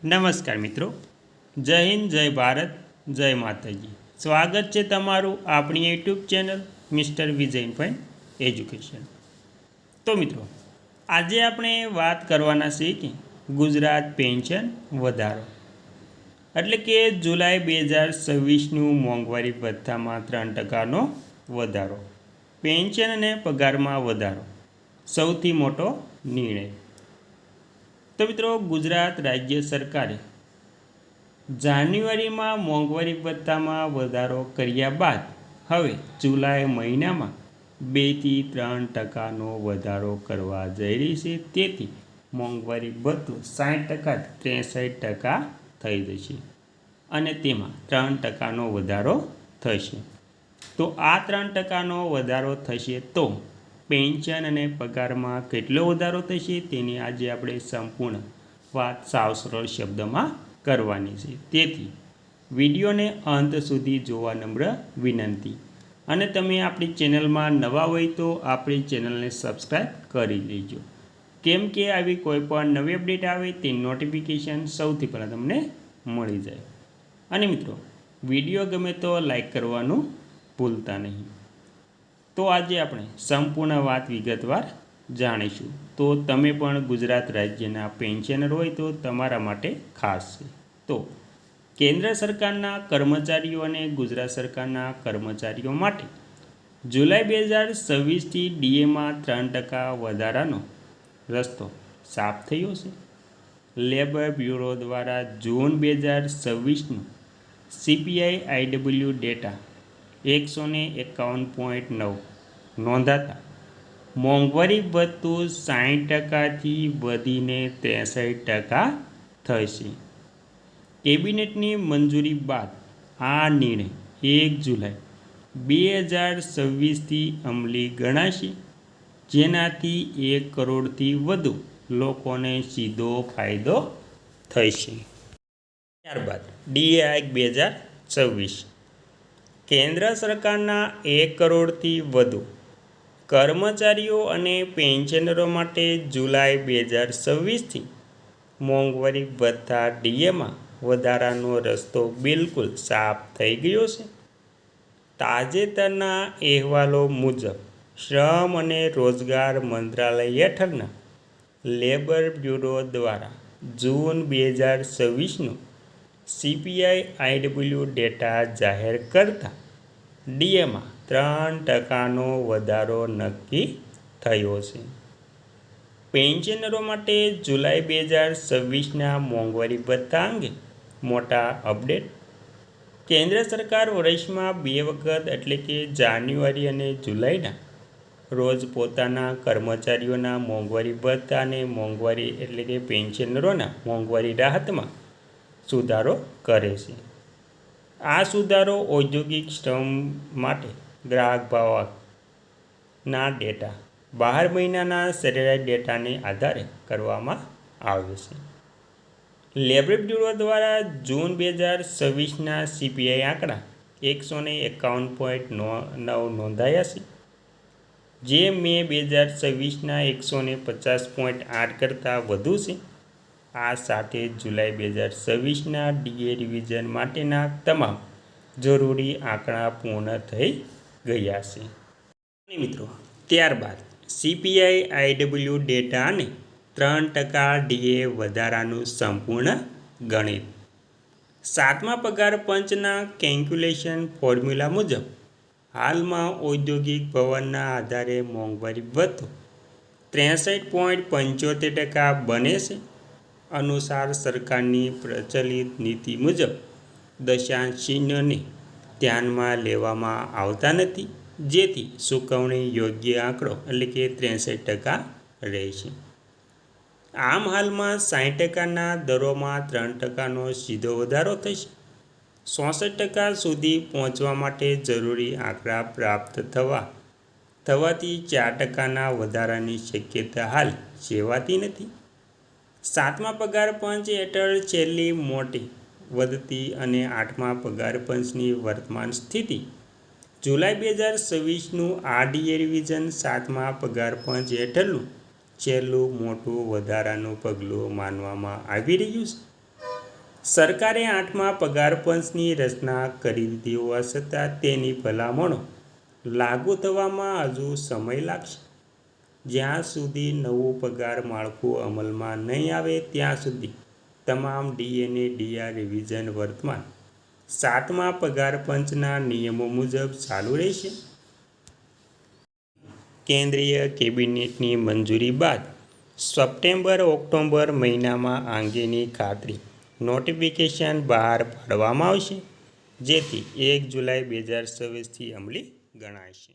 નમસ્કાર મિત્રો, જય હિન્દ, જય ભારત, જય માતાજી. સ્વાગત છે તમારું આપણી YouTube channel mister Vijayan education. તો મિત્રો, આજે આપણે વાત કરવાના છીએ કે ગુજરાત પેન્શન વધારો એટલે કે જુલાઈ 2026નું મોંઘવારી ભથ્થામાં 3%નો વધારો, પેન્શન અને પગારમાં વધારો, સૌથી મોટો નિર્ણય. તો મિત્રો, ગુજરાત રાજ્ય સરકારે જાન્યુઆરીમાં મોંઘવારી ભથ્થામાં વધારો કર્યા બાદ હવે જુલાઈ મહિનામાં 2થી 3%નો વધારો કરવા જઈ રહી છે. તેથી મોંઘવારી ભથ્થું 60%થી 63% થઈ જશે અને તેમાં 3%નો વધારો થશે. તો આ 3%નો વધારો થશે તો પેન્શન અને પગારમાં કેટલો વધારો થશે તેની આજે આપણે સંપૂર્ણ વાત સાવ સરળ શબ્દમાં કરવાની છે. તેથી વિડીયોને અંત સુધી જોવા નમ્ર વિનંતી. અને તમે આપણી ચેનલમાં નવા હોય તો આપણી ચેનલને સબસ્ક્રાઈબ કરી લેજો, કેમ કે આવી કોઈ પણ નવી અપડેટ આવે તેની નોટિફિકેશન સૌથી પહેલાં તમને મળી જાય. અને મિત્રો, વિડીયો ગમે તો લાઈક કરવાનું ભૂલતા નહીં. તો આજે આપણે સંપૂર્ણ વાત વિગતવાર જાણીશું. તો તમે પણ ગુજરાત રાજ્યના પેન્શનર હોય તો તમારા માટે ખાસ છે. તો કેન્દ્ર સરકારના કર્મચારીઓ અને ગુજરાત સરકારના કર્મચારીઓ માટે જુલાઈ 2026થી ડીએમાં 3% વધારાનો રસ્તો સાફ થયો છે. લેબર બ્યુરો દ્વારા જૂન 2026નું CPI IW ડેટા 151.9 નોંધાતા મોંઘવારી ભથ્થું 60%થી વધીને 63% થશે. કેબિનેટની મંજૂરી બાદ આ નિર્ણય 1 જુલાઈ 2026થી અમલી ગણાશે, જેનાથી 1 કરોડથી વધુ લોકોને સીધો ફાયદો થશે. ત્યારબાદ ડીએ હાઇક 2026. કેન્દ્ર સરકારના 1 કરોડથી વધુ કર્મચારીઓ અને પેન્શનરો માટે જુલાઈ 2026થી મોંઘવારી ભથ્થા ડીએમાં વધારાનો રસ્તો બિલકુલ સાફ થઈ ગયો છે. તાજેતરના અહેવાલો મુજબ શ્રમ અને રોજગાર મંત્રાલય હેઠળના લેબર બ્યુરો દ્વારા જૂન 2026નો CPI IW ડેટા જાહેર કરતા ડીએમાં 3%નો વધારો નક્કી થયો છે. પેન્શનરો માટે જુલાઈ 2026ના મોંઘવારી ભથ્થા અંગે મોટા અપડેટ. કેન્દ્ર સરકાર વર્ષમાં 2 વખત એટલે કે જાન્યુઆરી અને જુલાઈના રોજ પોતાના કર્મચારીઓના મોંઘવારી ભથ્થા અને મોંઘવારી એટલે કે પેન્શનરોના મોંઘવારી રાહતમાં સુધારો કરે છે. આ સુધારો ઔદ્યોગિક શ્રમ માટે ગ્રાહક ભાવના ડેટા 12 મહિનાના સરેરાશ ડેટાને આધારે કરવામાં આવ્યો છે. લેબર બ્યુરો દ્વારા જૂન 2026ના CPI આંકડા 151.9 નોંધાયા છે, જે મે 2026ના 150.8 કરતાં વધુ છે. આ સાથે જુલાઈ 2026ના ડીએ રિવિઝન માટેના તમામ જરૂરી આંકડા પૂર્ણ થઈ ગયા છે. મિત્રો, ત્યારબાદ CPI IW ડેટા અને 3% ડીએ વધારાનું સંપૂર્ણ ગણિત. 7મા પગાર પંચના કેલ્ક્યુલેશન ફોર્મ્યુલા મુજબ હાલમાં ઔદ્યોગિક ભવનના આધારે મોંઘવારી ભથ્થું 63.75% બને છે. અનુસાર સરકારની પ્રચલિત નીતિ મુજબ દશાંશ ચિહ્નને ધ્યાનમાં લેવામાં આવતા નથી, જેથી ચૂકવણી યોગ્ય આંકડો એટલે કે 63% રહેશે. આમ હાલમાં 60%ના દરોમાં 3%નો સીધો વધારો થશે. 66% સુધી પહોંચવા માટે જરૂરી આંકડા પ્રાપ્ત થવાથી 4%ના વધારાની શક્યતા હાલ સેવાતી નથી. 7મા પગાર પંચ હેઠળ છેલ્લી મોટી વધતી અને 8મા પગાર પંચની વર્તમાન સ્થિતિ. જુલાઈ 2026નું આ ડીએ રિવિઝન 7મા પગાર પંચ હેઠળનું છેલ્લું મોટું વધારાનું પગલું માનવામાં આવી રહ્યું છે. સરકારે 8મા પગાર પંચની રચના કરી દીધી હોવા છતાં તેની ભલામણો લાગુ થવામાં હજુ સમય લાગશે. જ્યાં સુધી નવું પગાર માળખું અમલમાં નહીં આવે ત્યાં સુધી તમામ ડીએને ડીઆર રિવિઝન વર્તમાન 7મા પગાર પંચના નિયમો મુજબ ચાલુ રહેશે. કેન્દ્રીય કેબિનેટની મંજૂરી બાદ સપ્ટેમ્બર-ઓક્ટોબર મહિનામાં આ અંગેની ખાતરી નોટિફિકેશન બહાર પાડવામાં આવશે, જેથી 1 જુલાઈ 2026થી અમલી ગણાશે.